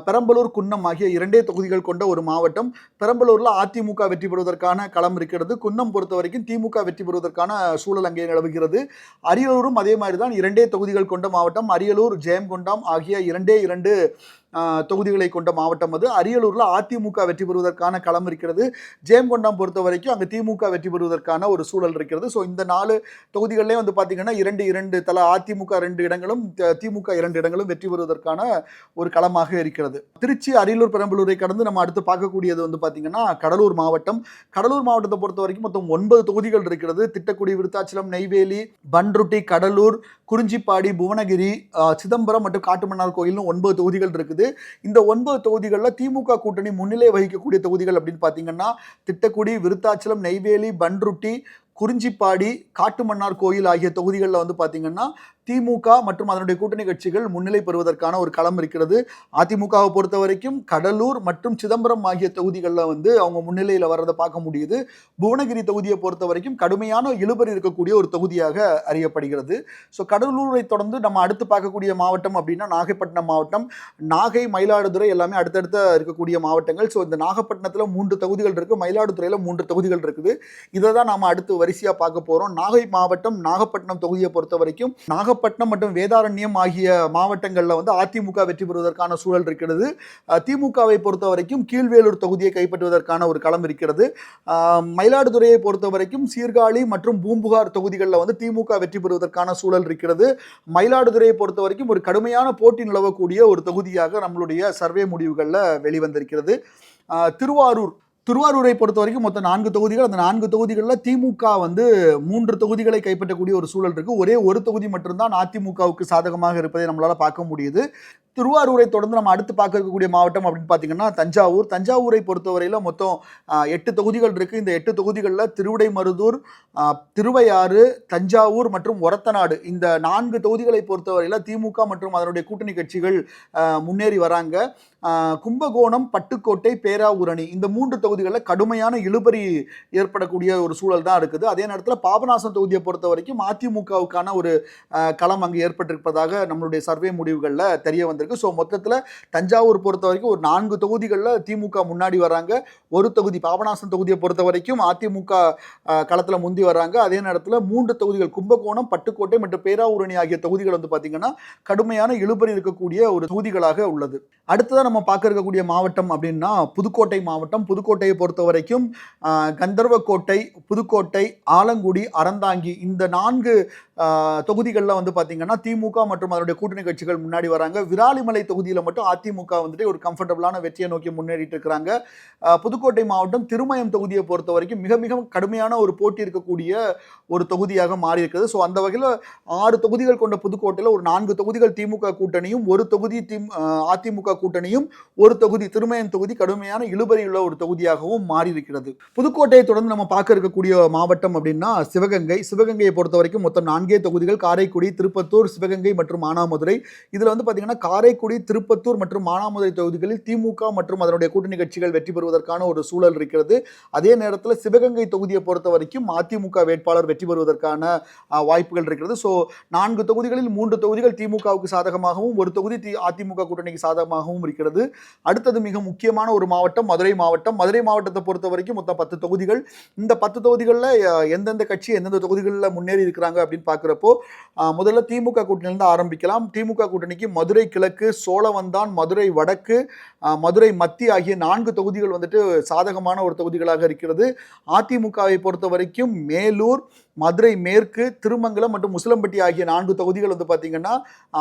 பெரம்பலூர், குன்னம் ஆகிய 2 தொகுதிகள் கொண்ட ஒரு மாவட்டம். பெரம்பலூர்ல அதிமுக வெற்றி பெறுவதற்கான களம் இருக்கிறது. குன்னம் பொறுத்த வரைக்கும் திமுக வெற்றி பெறுவதற்கான சூழல் அங்கே நிலவுகிறது. அரியலூரும் அதே மாதிரி தான் 2 தொகுதிகள் கொண்ட மாவட்டம். அரியலூர், ஜெயங்கொண்டம் ஆகிய 2 தொகுதிகளை கொண்ட மாவட்டம் அது. அரியலூரில் அதிமுக வெற்றி பெறுவதற்கான களம் இருக்கிறது. ஜெயங்கொண்டம் பொறுத்த வரைக்கும் அங்கே திமுக வெற்றி பெறுவதற்கான ஒரு சூழல் இருக்கிறது. ஸோ இந்த 4 தொகுதிகளிலே வந்து பார்த்தீங்கன்னா 2 தலா அதிமுக 2 இடங்களும் திமுக 2 இடங்களும் வெற்றி பெறுவதற்கான ஒரு களமாக இருக்கிறது. திருச்சி, அரியலூர், பெரம்பலூரை கடந்து நம்ம அடுத்து பார்க்கக்கூடியது வந்து பார்த்தீங்கன்னா கடலூர் மாவட்டம். கடலூர் மாவட்டத்தை பொறுத்த வரைக்கும் மொத்தம் 9 தொகுதிகள் இருக்கிறது. திட்டக்குடி, விருத்தாச்சலம், நெய்வேலி, பன்ருட்டி, கடலூர், குறிஞ்சிப்பாடி, புவனகிரி, சிதம்பரம் மற்றும் காட்டுமன்னார் கோயில்னு 9 தொகுதிகள் இருக்குது. இந்த 9 தொகுதிகளில் திமுக கூட்டணி முன்னிலை வகிக்கக்கூடிய தொகுதிகள் அப்படின்னு பார்த்தீங்கன்னா திட்டக்குடி, விருத்தாச்சலம், நெய்வேலி, பன்ருட்டி, குறிஞ்சிப்பாடி, காட்டுமன்னார் கோயில் ஆகிய தொகுதிகளில் வந்து பார்த்தீங்கன்னா திமுக மற்றும் அதனுடைய கூட்டணி கட்சிகள் முன்னிலை பெறுவதற்கான ஒரு களம் இருக்கிறது. அதிமுகவை பொறுத்த வரைக்கும் கடலூர் மற்றும் சிதம்பரம் ஆகிய தொகுதிகளில் வந்து அவங்க முன்னிலையில் வர்றதை பார்க்க முடியுது. புவனகிரி தொகுதியை பொறுத்த வரைக்கும் கடுமையான இழுபறி இருக்கக்கூடிய ஒரு தொகுதியாக அறியப்படுகிறது. ஸோ கடலூரை தொடர்ந்து நம்ம அடுத்து பார்க்கக்கூடிய மாவட்டம் அப்படின்னா நாகைப்பட்டினம் மாவட்டம். நாகை, மயிலாடுதுறை எல்லாமே அடுத்தடுத்த இருக்கக்கூடிய மாவட்டங்கள். ஸோ இந்த நாகப்பட்டினத்தில் 3 தொகுதிகள் இருக்குது, மயிலாடுதுறையில் 3 தொகுதிகள் இருக்குது. இதை தான் நாம் அடுத்து வரிசையாக பார்க்க போகிறோம். நாகை மாவட்டம், நாகப்பட்டினம் தொகுதியை பொறுத்த வரைக்கும் நாகப்பட்டினம் மற்றும் வேதாரண்யம் ஆகிய மாவட்டங்களில் வந்து அதிமுக வெற்றி பெறுவதற்கான சூழல் இருக்கிறது. திமுகவை பொறுத்த வரைக்கும் கீழ்வேலூர் தொகுதியை கைப்பற்றுவதற்கான ஒரு களம் இருக்கிறது. மயிலாடுதுறையை பொறுத்த வரைக்கும் சீர்காழி மற்றும் பூம்புகார் தொகுதிகளில் வந்து திமுக வெற்றி பெறுவதற்கான சூழல் இருக்கிறது. மயிலாடுதுறையை பொறுத்த வரைக்கும் ஒரு கடுமையான போட்டி நிலவக்கூடிய ஒரு தொகுதியாக நம்மளுடைய சர்வே முடிவுகளில் வெளிவந்திருக்கிறது. திருவாரூர் திருவாரூரை பொறுத்த வரைக்கும் மொத்தம் 4 தொகுதிகள். அந்த 4 தொகுதிகளில் திமுக வந்து 3 தொகுதிகளை கைப்பற்றக்கூடிய ஒரு சூழல் இருக்கு. ஒரே ஒரு தொகுதி மட்டும்தான் அதிமுகவுக்கு சாதகமாக இருப்பதை நம்மளால பார்க்க முடியுது. திருவாரூரை தொடர்ந்து நம்ம அடுத்து பார்க்க இருக்கக்கூடிய மாவட்டம் அப்படின்னு பார்த்தீங்கன்னா தஞ்சாவூர். தஞ்சாவூரை பொறுத்தவரையில் மொத்தம் 8 தொகுதிகள் இருக்கு. இந்த 8 தொகுதிகளில் திருவிடைமருதூர், திருவையாறு, தஞ்சாவூர் மற்றும் ஒரத்தநாடு இந்த 4 தொகுதிகளை பொறுத்தவரையில் திமுக மற்றும் அதனுடைய கூட்டணி கட்சிகள் முன்னேறி வராங்க. கும்பகோணம், பட்டுக்கோட்டை, பேராவூரணி இந்த 3 தொகுதிகளில் கடுமையான இழுபறி ஏற்படக்கூடிய ஒரு சூழல் தான் இருக்குது. அதே நேரத்தில் பாபநாசம் தொகுதியை பொறுத்த வரைக்கும் அதிமுகவுக்கான ஒரு களம் அங்கு ஏற்பட்டிருப்பதாக நம்மளுடைய சர்வே முடிவுகளில் தெரிய வந்திருக்கு. ஸோ மொத்தத்தில் தஞ்சாவூர் பொறுத்த வரைக்கும் ஒரு 4 தொகுதிகளில் திமுக முன்னாடி வராங்க. ஒரு தொகுதி பாபநாசம் தொகுதியை பொறுத்த வரைக்கும் அதிமுக களத்தில் முந்தி வராங்க. அதே நேரத்தில் 3 தொகுதிகள் கும்பகோணம், பட்டுக்கோட்டை மற்றும் பேராவூரணி ஆகிய தொகுதிகள் வந்து பார்த்தீங்கன்னா கடுமையான இழுபறி இருக்கக்கூடிய ஒரு தொகுதிகளாக உள்ளது. அடுத்ததான் நம்ம பார்க்க இருக்கக்கூடிய மாவட்டம் அப்படின்னா புதுக்கோட்டை மாவட்டம். புதுக்கோட்டையை பொறுத்த வரைக்கும் கந்தர்வக்கோட்டை, புதுக்கோட்டை, ஆலங்குடி, அறந்தாங்கி இந்த 4 தொகுதிகளில் வந்து பார்த்தீங்கன்னா திமுக மற்றும் அதனுடைய கூட்டணி கட்சிகள் முன்னாடி வராங்க. விராலிமலை தொகுதியில் மட்டும் அதிமுக வந்துட்டு ஒரு கம்ஃபர்டபுளான வெற்றியை நோக்கி முன்னேறிட்டு இருக்கிறாங்க. புதுக்கோட்டை மாவட்டம் திருமயம் தொகுதியை பொறுத்த வரைக்கும் மிக மிக கடுமையான ஒரு போட்டி இருக்கக்கூடிய ஒரு தொகுதியாக மாறி இருக்குது. ஸோ அந்த வகையில் 6 தொகுதிகள் கொண்ட புதுக்கோட்டையில் ஒரு 4 தொகுதிகள் திமுக கூட்டணியும், ஒரு தொகுதி அதிமுக கூட்டணியும், ஒரு தொகுதி திருமயம் தொகுதி கடுமையான இழுபறியுள்ள ஒரு தொகுதியாகவும் மாறி இருக்கிறது. புதுக்கோட்டையை தொடர்ந்து நம்ம பார்க்க இருக்கக்கூடிய மாவட்டம் அப்படின்னா சிவகங்கை. சிவகங்கையை பொறுத்த வரைக்கும் மொத்தம் 4 தொகுதிகள் காரைக்குடி, திருப்பத்தூர், சிவகங்கை மற்றும் மானாமதுரை. இதில் வந்து பார்த்தீங்கன்னா காரைக்குடி, திருப்பத்தூர் மற்றும் மானாமதுரை தொகுதிகளில் திமுக மற்றும் அதனுடைய கூட்டணி கட்சிகள் வெற்றி பெறுவதற்கான ஒரு சூழல் இருக்கிறது. அதே நேரத்தில் சிவகங்கை தொகுதியை பொறுத்த வரைக்கும் அதிமுக வேட்பாளர் வெற்றி பெறுவதற்கான வாய்ப்புகள் இருக்கிறது. ஸோ 4 தொகுதிகளில் 3 தொகுதிகள் திமுகவுக்கு சாதகமாகவும், ஒரு தொகுதி அதிமுக கூட்டணிக்கு சாதகமாகவும் இருக்கிறது. அடுத்தது மிக முக்கியமான ஒரு மாவட்டம் மதுரை மாவட்டம். மதுரை மாவட்டத்தை பொறுத்த வரைக்கும் மொத்தம் 10 தொகுதிகள். இந்த 10 தொகுதிகளில் எந்தெந்த கட்சி எந்தெந்த தொகுதிகளில் முன்னேறி இருக்கிறாங்க அப்படின்னு பார்க்குறப்போ முதல்ல திமுக கூட்டணியிலிருந்து ஆரம்பிக்கலாம். திமுக கூட்டணிக்கு மதுரை கிழக்கு, சோழவந்தான், மதுரை வடக்கு, மதுரை மத்திய ஆகிய 4 தொகுதிகள் வந்துட்டு சாதகமான ஒரு தொகுதிகளாக இருக்கிறது. அதிமுகவை பொறுத்த வரைக்கும் மேலூர், மதுரை மேற்கு, திருமங்கலம் மற்றும் முசலம்பட்டி ஆகிய 4 தொகுதிகள் வந்து பார்த்தீங்கன்னா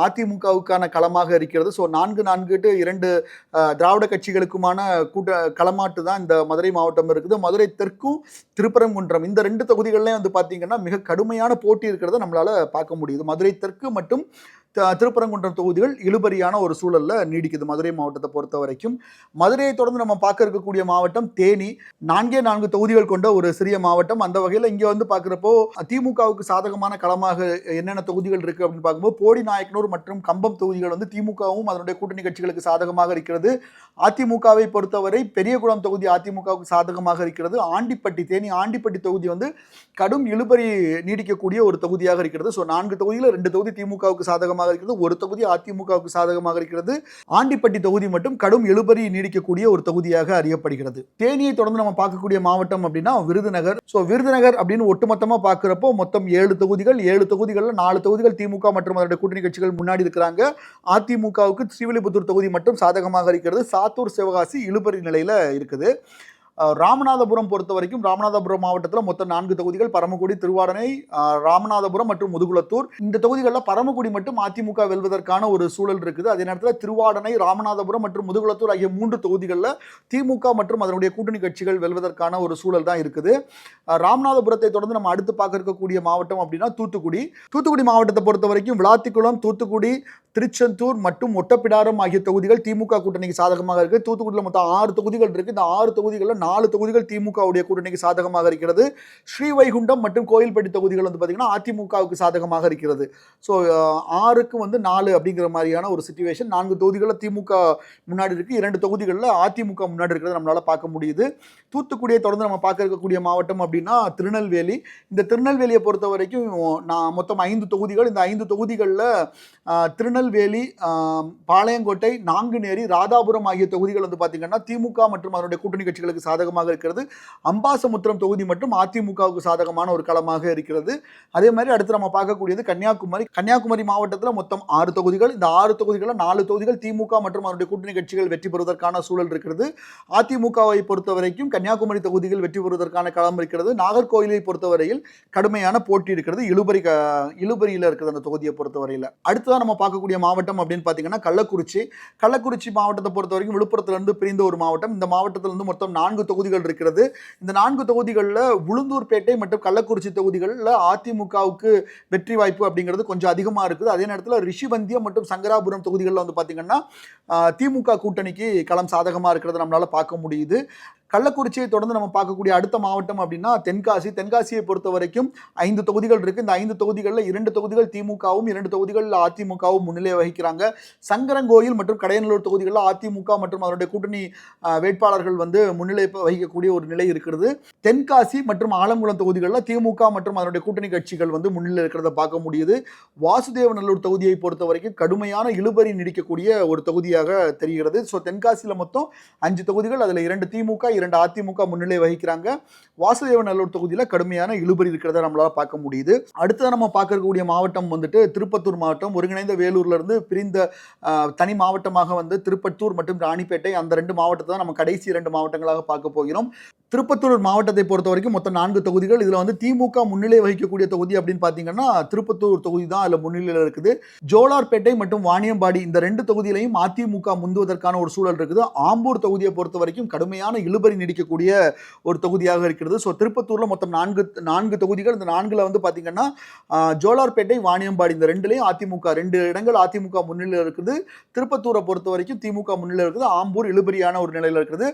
அதிமுகவுக்கான களமாக இருக்கிறது. ஸோ 4-4-2 திராவிட கட்சிகளுக்குமான களமாட்டு தான் இந்த மதுரை மாவட்டம் இருக்குது. மதுரை தெற்கும் திருப்பரங்குன்றம் இந்த 2 தொகுதிகள்லேயும் வந்து பார்த்தீங்கன்னா மிக கடுமையான போட்டி இருக்கிறத நம்மளால பார்க்க முடியுது. மதுரை தெற்கு மற்றும் திருப்பரங்குன்றம் தொகுதிகள் இழுபறியான ஒரு சூழல்ல நீடிக்குது மதுரை மாவட்டத்தை பொறுத்த வரைக்கும். மதுரையை தொடர்ந்து நம்ம பார்க்க இருக்கக்கூடிய மாவட்டம் தேனி. 4 தொகுதிகள் கொண்ட ஒரு சிறிய மாவட்டம். அந்த வகையில் இங்கே வந்து பார்க்குறப்போ திமுகவுக்கு சாதகமான களமாக என்னென்ன தொகுதிகள் இருக்கு அப்படின்னு பார்க்கும்போது போடிநாயக்கனூர் மற்றும் கம்பம் தொகுதிகள் வந்து திமுகவும் அதனுடைய கூட்டணி கட்சிகளுக்கு சாதகமாக இருக்கிறது. அதிமுகவை பொறுத்தவரை பெரியகுளம் தொகுதி அதிமுகவுக்கு சாதகமாக இருக்கிறது. தேனி ஆண்டிப்பட்டி தொகுதி வந்து கடும் இழுபறி நீடிக்கக்கூடிய ஒரு தொகுதியாக இருக்கிறது. ஸோ 4 தொகுதியில் 2 தொகுதி திமுகவுக்கு சாதகமாக இருக்கிறது, ஒரு தொகுதி அதிமுகவுக்கு சாதகமாக இருக்கிறது. ஆண்டிப்பட்டி தொகுதி மட்டும் கடும் இழுபறி நீடிக்கக்கூடிய ஒரு தொகுதியாக அறியப்படுகிறது. தேனியை தொடர்ந்து நம்ம பார்க்கக்கூடிய மாவட்டம் அப்படின்னா விருதுநகர். ஸோ விருதுநகர் அப்படின்னு ஒட்டுமொத்தமாக பார்க்குறப்போ மொத்தம் 7 தொகுதிகள். 7 தொகுதிகளில் 4 தொகுதிகள் திமுக மற்றும் அதனுடைய கூட்டணி கட்சிகள் முன்னாடி இருக்கிறாங்க. அதிமுகவுக்கு ஸ்ரீவில்லிபுத்தூர் தொகுதி மட்டும் சாதகமாக இருக்கிறது. சாத்தூர், சிவகாசி இழுபறி நிலையில் இருக்குது. ராமநாதபுரம் பொறுத்த வரைக்கும் ராமநாதபுரம் மாவட்டத்தில் மொத்தம் 4 தொகுதிகள் பரமக்குடி, திருவாடனை, ராமநாதபுரம் மற்றும் முதுகுளத்தூர். இந்த தொகுதிகளில் பரமக்குடி மட்டும் அதிமுக வெல்வதற்கான ஒரு சூழல் இருக்குது. அதே நேரத்தில் திருவாடனை, ராமநாதபுரம் மற்றும் முதுகுளத்தூர் ஆகிய 3 தொகுதிகளில் திமுக மற்றும் அதனுடைய கூட்டணி கட்சிகள் வெல்வதற்கான ஒரு சூழல் தான் இருக்குது. ராமநாதபுரத்தை தொடர்ந்து நம்ம அடுத்து பார்க்க இருக்கக்கூடிய மாவட்டம் அப்படின்னா தூத்துக்குடி. தூத்துக்குடி மாவட்டத்தை பொறுத்த வரைக்கும் விளாத்திக்குளம், தூத்துக்குடி, திருச்செந்தூர் மற்றும் ஒட்டப்பிடாரம் ஆகிய தொகுதிகள் திமுக கூட்டணிக்கு சாதகமாக இருக்கு. தூத்துக்குடியில் மொத்தம் 6 தொகுதிகள் இருக்கு. இந்த 6 தொகுதிகளில் 4 தொகுதிகள் திமுகவுடைய கூட்டணிக்கு சாதகமாக இருக்கிறது. ஸ்ரீவைகுண்டம் மற்றும் கோயில்பட்டி தொகுதிகள் வந்து பார்த்தீங்கன்னா அதிமுகவுக்கு சாதகமாக இருக்கிறது. ஸோ 6க்கு வந்து 4 அப்படிங்கிற மாதிரியான ஒரு சிச்சுவேஷன். 4 தொகுதிகளில் திமுக முன்னாடி இருக்கு, 2 தொகுதிகளில் அதிமுக முன்னாடி இருக்கிறத நம்மளால பார்க்க முடியுது. தூத்துக்குடியை தொடர்ந்து நம்ம பார்க்க இருக்கக்கூடிய மாவட்டம் அப்படின்னா திருநெல்வேலி. இந்த திருநெல்வேலியை பொறுத்த வரைக்கும் மொத்தம் 5 தொகுதிகள். இந்த 5 தொகுதிகளில் திருநெல்வேலி, பாளையங்கோட்டை, நாங்குநேரி, ராதாபுரம் ஆகிய தொகுதிகள் வந்து பார்த்தீங்கன்னா திமுக மற்றும் அதனுடைய கூட்டணி கட்சிகளுக்கு சாதகமாக இருக்கிறது. அம்பாசமுத்திரம் தொகுதி மற்றும் அதிமுகவுக்கு சாதகமான ஒரு களமாக இருக்கிறது. அதே மாதிரி அடுத்து நம்ம பார்க்கக்கூடியது கன்னியாகுமரி. கன்னியாகுமரி மாவட்டத்தில் மொத்தம் 6 தொகுதிகள். இந்த 6 தொகுதிகளில் 4 தொகுதிகள் திமுக மற்றும் அதனுடைய கூட்டணி கட்சிகள் வெற்றி பெறுவதற்கான சூழல் இருக்கிறது. அதிமுகவை பொறுத்த வரைக்கும் கன்னியாகுமரி தொகுதிகள் வெற்றி பெறுவதற்கான களம் இருக்கிறது. நாகர்கோயிலை பொறுத்தவரையில் கடுமையான போட்டி இருக்கிறது. இழுபறியில் இருக்கிறது அந்த தொகுதியை பொறுத்தவரையில். அடுத்ததான் நம்ம பார்க்கக்கூடிய மாவட்டம் அப்படின்னு பார்த்தீங்கன்னா கள்ளக்குறிச்சி. கள்ளக்குறிச்சி மாவட்டத்தை பொறுத்த வரைக்கும் விழுப்புரத்திலிருந்து பிரிந்த ஒரு மாவட்டம். இந்த மாவட்டத்திலிருந்து மொத்தம் 4 தொகுதிகள் இருக்கிறது. இந்த 4 தொகுதிகளில் உளுந்தூர்பேட்டை மற்றும் கள்ளக்குறிச்சி தொகுதிகளில் அதிமுகவுக்கு வெற்றி வாய்ப்பு அப்படிங்கிறது கொஞ்சம் அதிகமாக இருக்குது. அதே நேரத்தில் ரிஷிவந்தியம் மற்றும் சங்கராபுரம் தொகுதிகளில் வந்து பார்த்தீங்கன்னா திமுக கூட்டணிக்கு களம் சாதகமாக இருக்கிறத நம்மளால பார்க்க முடியுது. கள்ளக்குறிச்சியை தொடர்ந்து நம்ம பார்க்கக்கூடிய அடுத்த மாவட்டம் அப்படின்னா தென்காசி. தென்காசியை பொறுத்த வரைக்கும் 5 தொகுதிகள் இருக்கு. இந்த 5 தொகுதிகளில் 2 தொகுதிகள் திமுகவும் 2 தொகுதிகள் அதிமுகவும் முன்னிலை வகிக்கிறாங்க. சங்கரங்கோயில் மற்றும் கடையநல்லூர் தொகுதிகளில் அதிமுக மற்றும் அதனுடைய கூட்டணி வேட்பாளர்கள் வந்து முன்னிலை வகிக்கக்கூடிய ஒரு நிலை இருக்கிறது. தென்காசி மற்றும் ஆலங்குளம் தொகுதிகளில் திமுக மற்றும் அதனுடைய கூட்டணி கட்சிகள் வந்து முன்னிலை இருக்கிறத பார்க்க முடியுது. வாசுதேவநல்லூர் தொகுதியை பொறுத்த வரைக்கும் கடுமையான இழுபறி நீடிக்கக்கூடிய ஒரு தொகுதியாக தெரிகிறது. ஸோ தென்காசியில் மொத்தம் 5 தொகுதிகள், அதில் 2 திமுக 2 அதிமுக முன்னிலை வகிக்கிறாங்க. வாசுதேவநல்லூர் தொகுதியில் கடுமையான இழுபறி இருக்கிறத நம்மளால பார்க்க முடியுது. அடுத்தது நம்ம பார்க்கக்கூடிய மாவட்டம் வந்துட்டு திருப்பத்தூர் மாவட்டம். ஒருங்கிணைந்த வேலூர்ல இருந்து பிரிந்த தனி மாவட்டமாக வந்து திருப்பத்தூர் மற்றும் ராணிப்பேட்டை, அந்த 2 மாவட்டத்தை தான் நம்ம கடைசி 2 மாவட்டங்களாக பார்க்க போகிறோம். திருப்பத்தூர் மாவட்டத்தை பொறுத்த வரைக்கும் மொத்தம் 4 தொகுதிகள். இதுல வந்து திமுக முன்னிலை வகிக்கக்கூடிய தொகுதி அப்படின்னு பாத்தீங்கன்னா திருப்பத்தூர் தொகுதி தான் அதுல முன்னிலையில் இருக்குது. ஜோலார்பேட்டை மற்றும் வாணியம்பாடி இந்த 2 தொகுதியிலையும் அதிமுக முந்துவதற்கான ஒரு சூழல் இருக்குது. ஆம்பூர் தொகுதியை பொறுத்த வரைக்கும் கடுமையான இழுபறி நீடிக்கக்கூடிய ஒரு தொகுதியாக இருக்கிறது. ஸோ திருப்பத்தூர்ல மொத்தம் 4 தொகுதிகள். இந்த 4ல வந்து பாத்தீங்கன்னா ஜோலார்பேட்டை, வாணியம்பாடி இந்த 2லையும் அதிமுக 2 இடங்கள் அதிமுக முன்னிலையில் இருக்குது. திருப்பத்தூரை பொறுத்த வரைக்கும் திமுக முன்னிலையில் இருக்குது. ஆம்பூர் இழுபறியான ஒரு நிலையில் இருக்குது.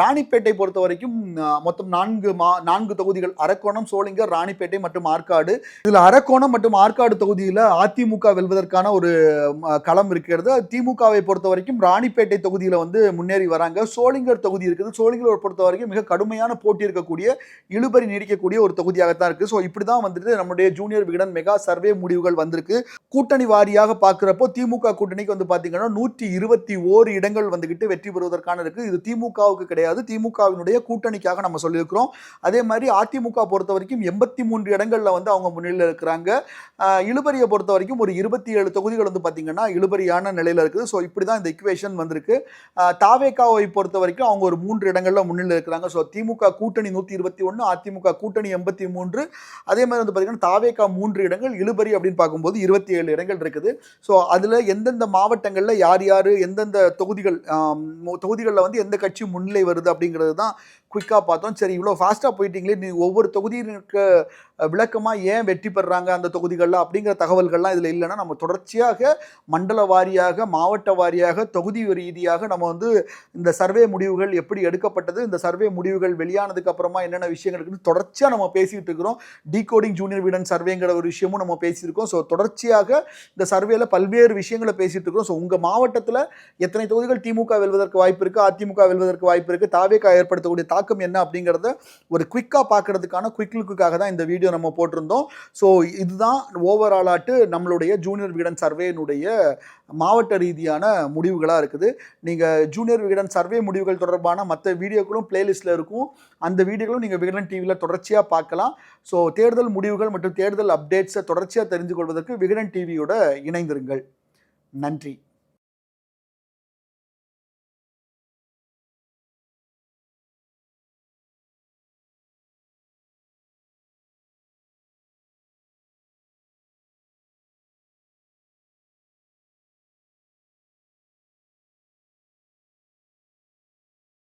ராணிப்பேட்டை பொறுத்த வரைக்கும் மொத்தம் 4 தொகுதிகள் அரக்கோணம், சோளிங்கர், ராணிப்பேட்டை மற்றும் ஆற்காடு. இதுல அரக்கோணம் மற்றும் ஆற்காடு தொகுதியில அதிமுக வெல்வதற்கான ஒரு களம் இருக்கிறது. திமுகவை பொறுத்த வரைக்கும் ராணிப்பேட்டை தொகுதியில வந்து முன்னேறி வராங்க. சோளிங்கர் தொகுதி இருக்குது. சோளிங்கர் பொறுத்த வரைக்கும் மிக கடுமையான போட்டி இருக்கக்கூடிய இழுபறி நீடிக்கக்கூடிய ஒரு தொகுதியாகத்தான் இருக்கு. ஸோ இப்படிதான் வந்துட்டு நம்முடைய ஜூனியர் விகடன் மெகா சர்வே முடிவுகள் வந்திருக்கு. கூட்டணி வாரியாக பார்க்கிறப்போ திமுக கூட்டணிக்கு வந்து பாத்தீங்கன்னா 121 இடங்கள் வந்துகிட்டு வெற்றி பெறுவதற்கான இருக்கு. இது திமுகவுக்கு கிடையாது, திமுகவினுடைய கூட்டணிக்காக நம்ம சொல்லியிருக்கிறோம். அதே மாதிரி அதிமுக பொறுத்த வரைக்கும் 83 இடங்கள்ல வந்து அவங்க முன்னிலையில் இருக்கிறாங்க. இழுபறியை பொறுத்த வரைக்கும் ஒரு 27 தொகுதிகள் வந்து பாத்தீங்கன்னா இழுபறியான நிலையில இருக்குது. ஸோ இப்படிதான் இந்த இக்குவேஷன் வந்திருக்கு. தாவேகாவை பொறுத்த வரைக்கும் அவங்க ஒரு 3 இடங்கள்ல முன்னிலையில் இருக்கிறாங்க. ஸோ திமுக கூட்டணி 121, அதிமுக கூட்டணி 83. அதே மாதிரி வந்து பாத்தீங்கன்னா தாவேகா 3 இடங்கள், இழுபறி அப்படின்னு பார்க்கும்போது 27 இடங்கள் இருக்குது. ஸோ அதுல எந்தெந்த மாவட்டங்கள்ல யார் யாரு எந்தெந்த தொகுதிகளில் வந்து எந்த கட்சி முன்னிலை வருது அப்படிங்கிறது தான் குயிக்காக பார்த்தோம். சரி, இவ்வளோ ஃபாஸ்ட்டாக போயிட்டீங்களே, நீ ஒவ்வொரு தொகுதியினுக்கு விளக்கமாக ஏன் வெற்றி பெறாங்க அந்த தொகுதிகளில் அப்படிங்கிற தகவல்கள்லாம் இதில் இல்லைன்னா நம்ம தொடர்ச்சியாக மண்டல வாரியாக, மாவட்ட வாரியாக, தொகுதி ரீதியாக நம்ம வந்து இந்த சர்வே முடிவுகள் எப்படி எடுக்கப்பட்டது, இந்த சர்வே முடிவுகள் வெளியானதுக்கு அப்புறமா என்னென்ன விஷயங்கள் இருக்குன்னு தொடர்ச்சியாக நம்ம பேசிகிட்டு இருக்கிறோம். டீகோடிங் ஜூனியர் விகடன் சர்வேங்கிற ஒரு விஷயமும் நம்ம பேசியிருக்கோம். ஸோ தொடர்ச்சியாக இந்த சர்வேல பல்வேறு விஷயங்களை பேசிட்டு இருக்கிறோம். ஸோ உங்கள் மாவட்டத்தில் எத்தனை தொகுதிகள் திமுக வெல்வதற்கு வாய்ப்பு இருக்குது, அதிமுக வெல்வதற்கு வாய்ப்பு இருக்குது, தாவேகா ஏற்படுத்தக்கூடிய தாக்கம் என்ன அப்படிங்கிறத ஒரு குயிக்காக பார்க்கறதுக்கான குயிக் லுக்குக்காக தான் இந்த வீடியோ நம்ம போட்டிருந்தோம். ஸோ இதுதான் ஓவராலாட்டு நம்மளுடைய ஜூனியர் விகடன் சர்வேனுடைய மாவட்ட ரீதியான முடிவுகளாக இருக்குது. நீங்கள் ஜூனியர் விகடன் சர்வே முடிவுகள் தொடர்பான மற்ற வீடியோக்களும் பிளேலிஸ்ட்டில் இருக்கும். அந்த வீடியோக்களும் நீங்கள் விகடன் டிவியில் தொடர்ச்சியாக பார்க்கலாம். ஸோ தேர்தல் முடிவுகள் மற்றும் தேர்தல் அப்டேட்ஸை தொடர்ச்சியாக தெரிந்து கொள்வதற்கு விகடன் டிவியோட இணைந்திருங்கள். நன்றி.